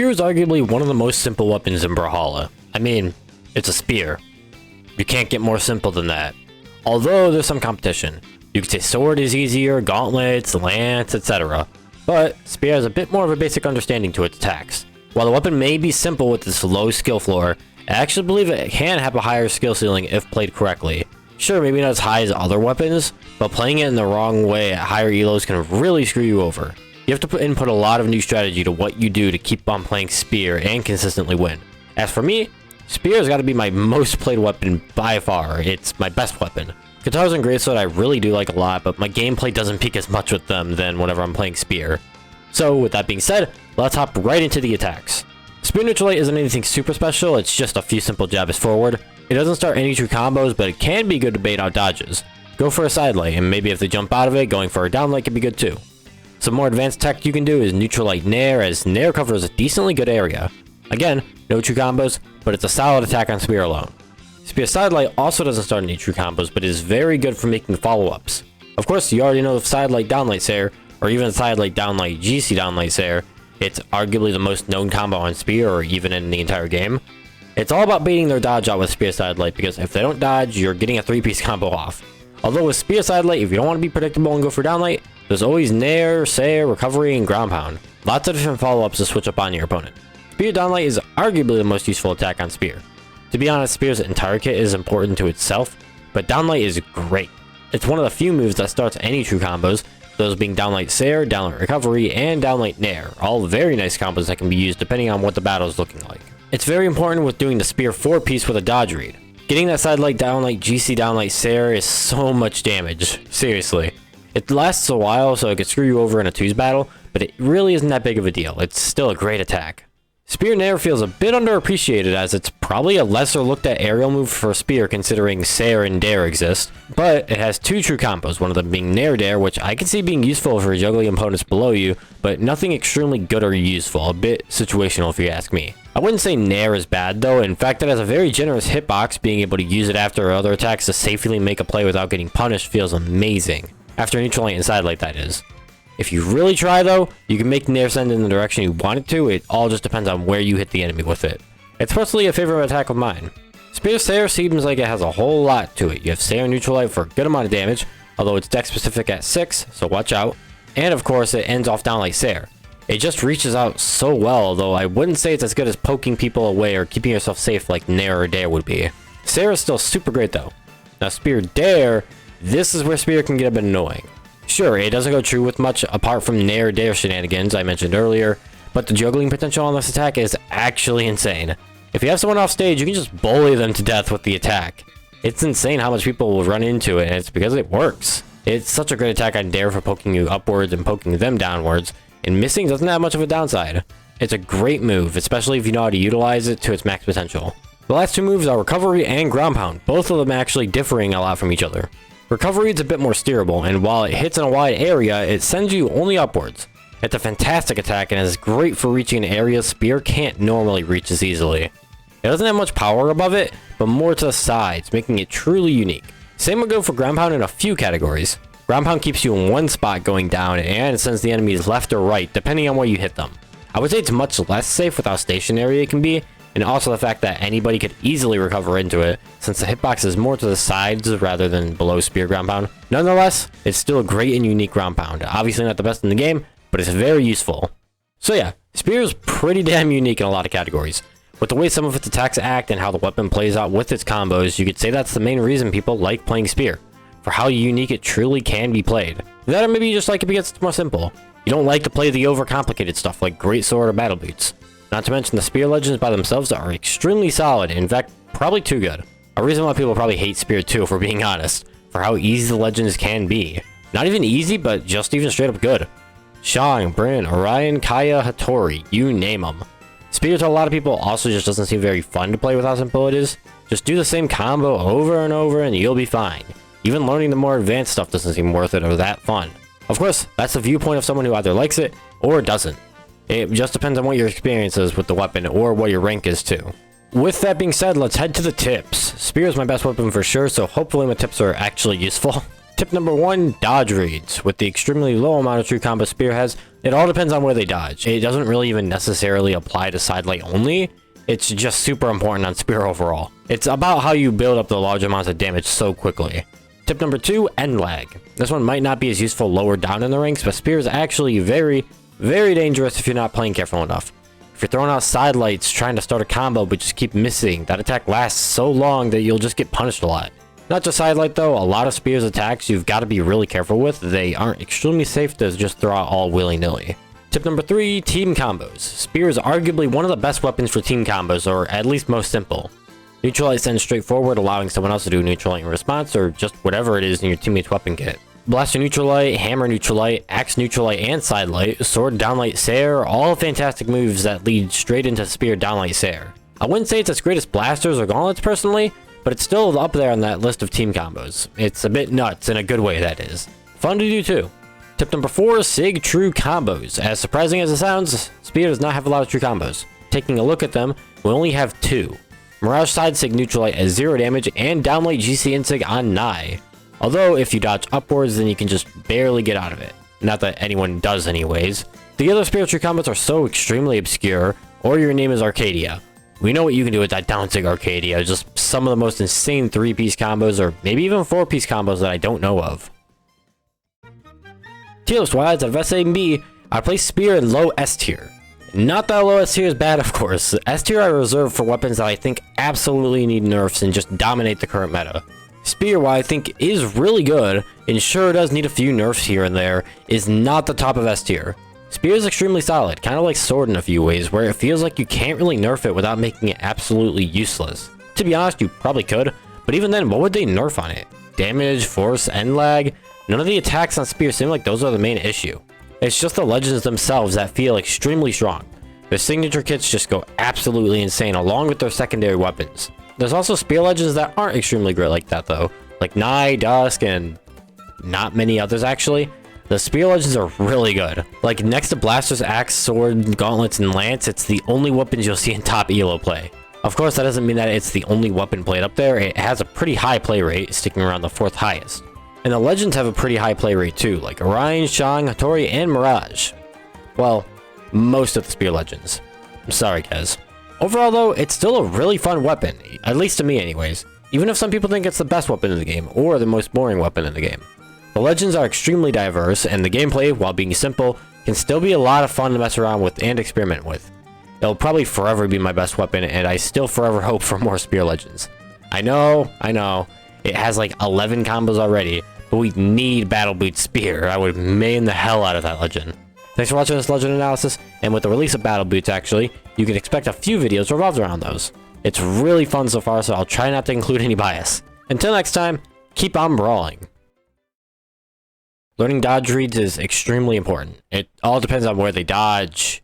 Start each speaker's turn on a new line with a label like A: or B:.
A: spear is arguably one of the most simple weapons in Brawlhalla. I mean, it's a spear. You can't get more simple than that. Although there's some competition. You could say sword is easier, gauntlets, lance, etc. But spear has a bit more of a basic understanding to its attacks. While the weapon may be simple with its low skill floor, I actually believe it can have a higher skill ceiling if played correctly. Sure, maybe not as high as other weapons, but playing it in the wrong way at higher elos can really screw you over. You have to input a lot of new strategy to what you do to keep on playing spear and consistently win. As for me, spear has got to be my most played weapon by far. It's my best weapon. Guitars and greatsword I really do like a lot, but my gameplay doesn't peak as much with them than whenever I'm playing spear. So with that being said, let's hop right into the attacks. Spear neutral light isn't anything super special, it's just a few simple jabs forward. It doesn't start any true combos, but it can be good to bait out dodges. Go for a side light, and maybe if they jump out of it, going for a down light can be good too. Some more advanced tech you can do is neutral light nair, as nair covers a decently good area. Again, no true combos, but it's a solid attack on spear alone. Spear side light also doesn't start any true combos, but is very good for making follow-ups. Of course, you already know the side light down light Sair, or even side light down light GC down light Sair. It's arguably the most known combo on spear, or even in the entire game. It's all about baiting their dodge out with spear side light, because if they don't dodge, you're getting a 3-piece combo off. Although with spear side light, if you don't want to be predictable and go for down light, there's always nair, Sair, recovery, and ground pound. Lots of different follow-ups to switch up on your opponent. Spear down light is arguably the most useful attack on spear. To be honest, spear's entire kit is important to itself, but downlight is great. It's one of the few moves that starts any true combos, those being downlight Sair, downlight recovery, and downlight nair, all very nice combos that can be used depending on what the battle is looking like. It's very important with doing the spear 4-piece with a dodge read. Getting that side light downlight GC downlight Sair is so much damage, seriously. It lasts a while so it could screw you over in a 2s battle, but it really isn't that big of a deal. It's still a great attack. Spear nair feels a bit underappreciated as it's probably a lesser looked at aerial move for spear considering Sair and dare exist, but it has 2 true combos, one of them being nair dare, which I can see being useful for juggling opponents below you, but nothing extremely good or useful, a bit situational if you ask me. I wouldn't say nair is bad though, in fact it has a very generous hitbox, being able to use it after other attacks to safely make a play without getting punished feels amazing. After neutral light and side light, that is. If you really try though, you can make nair send in the direction you want it to, it all just depends on where you hit the enemy with it. It's personally a favorite attack of mine. Spear Sair seems like it has a whole lot to it. You have Sair neutral light for a good amount of damage, although it's dex specific at 6, so watch out. And of course it ends off downlight Sair. It just reaches out so well, though I wouldn't say it's as good as poking people away or keeping yourself safe like nair or dare would be. Sair is still super great though. Now spear dare, this is where spear can get a bit annoying. Sure, it doesn't go true with much apart from nair dare shenanigans I mentioned earlier, but the juggling potential on this attack is actually insane. If you have someone off stage, you can just bully them to death with the attack. It's insane how much people will run into it, and it's because it works. It's such a great attack on dare for poking you upwards and poking them downwards, and missing doesn't have much of a downside. It's a great move, especially if you know how to utilize it to its max potential. The last 2 moves are recovery and ground pound, both of them actually differing a lot from each other. Recovery is a bit more steerable, and while it hits in a wide area, it sends you only upwards. It's a fantastic attack and is great for reaching an area spear can't normally reach as easily. It doesn't have much power above it, but more to the sides, making it truly unique. Same would go for ground pound in a few categories. Ground pound keeps you in one spot going down, and it sends the enemies left or right, depending on where you hit them. I would say it's much less safe with how stationary it can be, and also the fact that anybody could easily recover into it, since the hitbox is more to the sides rather than below spear ground pound. Nonetheless, it's still a great and unique ground pound. Obviously not the best in the game, but it's very useful. So yeah, spear is pretty damn unique in a lot of categories. With the way some of its attacks act and how the weapon plays out with its combos, you could say that's the main reason people like playing spear, for how unique it truly can be played. That or maybe you just like it because it's more simple. You don't like to play the overcomplicated stuff like greatsword or battle boots. Not to mention the spear legends by themselves are extremely solid, in fact, probably too good. A reason why people probably hate spear too, if we're being honest, for how easy the legends can be. Not even easy, but just even straight up good. Shang, Bryn, Orion, Kaya, Hattori, you name them. Spear to a lot of people also just doesn't seem very fun to play with how simple it is. Just do the same combo over and over and you'll be fine. Even learning the more advanced stuff doesn't seem worth it or that fun. Of course, that's the viewpoint of someone who either likes it or doesn't. It just depends on what your experience is with the weapon or what your rank is too. With that being said, let's head to the tips. Spear is my best weapon for sure, so hopefully my tips are actually useful. Tip number 1, dodge reads. With the extremely low amount of true combo spear has, It all depends on where they dodge. It doesn't really even necessarily apply to sidelight only. It's just super important on spear overall. It's about how you build up the large amounts of damage so quickly. Tip number 2, end lag. This one might not be as useful lower down in the ranks, but spear is actually very, very dangerous if you're not playing careful enough. If you're throwing out sidelights, trying to start a combo but just keep missing, that attack lasts so long that you'll just get punished a lot. Not just sidelight though, a lot of spear's attacks you've got to be really careful with. They aren't extremely safe to just throw out all willy-nilly. Tip number 3, team combos. Spear is arguably one of the best weapons for team combos, or at least most simple. Neutral light sends straightforward, allowing someone else to do neutral light in response, or just whatever it is in your teammate's weapon kit. Blaster neutral light, hammer neutral light, axe neutral light and sidelight, sword downlight Sair, all fantastic moves that lead straight into spear downlight Sair. I wouldn't say it's as great as blasters or gauntlets personally, but it's still up there on that list of team combos. It's a bit nuts in a good way, that is. Fun to do too. Tip number 4, Sig true combos. As surprising as it sounds, spear does not have a lot of true combos. Taking a look at them, we only have 2. Mirage side sig neutral light at 0 damage and downlight GC insig on Nai. Although if you dodge upwards, then you can just barely get out of it. Not that anyone does anyways. The other spear true combos are so extremely obscure, or your name is Arcadia. We know what you can do with that down sig Arcadia, just some of the most insane 3-piece combos, or maybe even 4-piece combos that I don't know of. Tier list wise, out of S, A, and B, I place spear in low S tier. Not that low S tier is bad, of course. S tier I reserve for weapons that I think absolutely need nerfs and just dominate the current meta. Spear, while I think is really good, and sure does need a few nerfs here and there, is not the top of S tier. Spear is extremely solid, kind of like sword in a few ways, where it feels like you can't really nerf it without making it absolutely useless. To be honest, you probably could, but even then, what would they nerf on it? Damage, force, end lag? None of the attacks on spear seem like those are the main issue. It's just the legends themselves that feel extremely strong. Their signature kits just go absolutely insane along with their secondary weapons. There's also spear legends that aren't extremely great like that though, like Nai, Dusk, and not many others actually. The spear legends are really good. Like next to blasters, axe, sword, gauntlets, and lance, it's the only weapons you'll see in top elo play. Of course, that doesn't mean that it's the only weapon played up there. It has a pretty high play rate, sticking around the 4th highest. And the legends have a pretty high play rate too, like Orion, Shang, Hattori, and Mirage. Well, most of the spear legends. I'm sorry guys. Overall though, it's still a really fun weapon, at least to me anyways, even if some people think it's the best weapon in the game, or the most boring weapon in the game. The legends are extremely diverse, and the gameplay, while being simple, can still be a lot of fun to mess around with and experiment with. It'll probably forever be my best weapon, and I still forever hope for more spear legends. I know, it has like 11 combos already, but we need Battle Boot Spear. I would main the hell out of that legend. Thanks for watching this legend analysis, and with the release of Battle Boots actually, you can expect a few videos revolved around those. It's really fun so far, so I'll try not to include any bias. Until next time, keep on brawling. Learning dodge reads is extremely important. It all depends on where they dodge.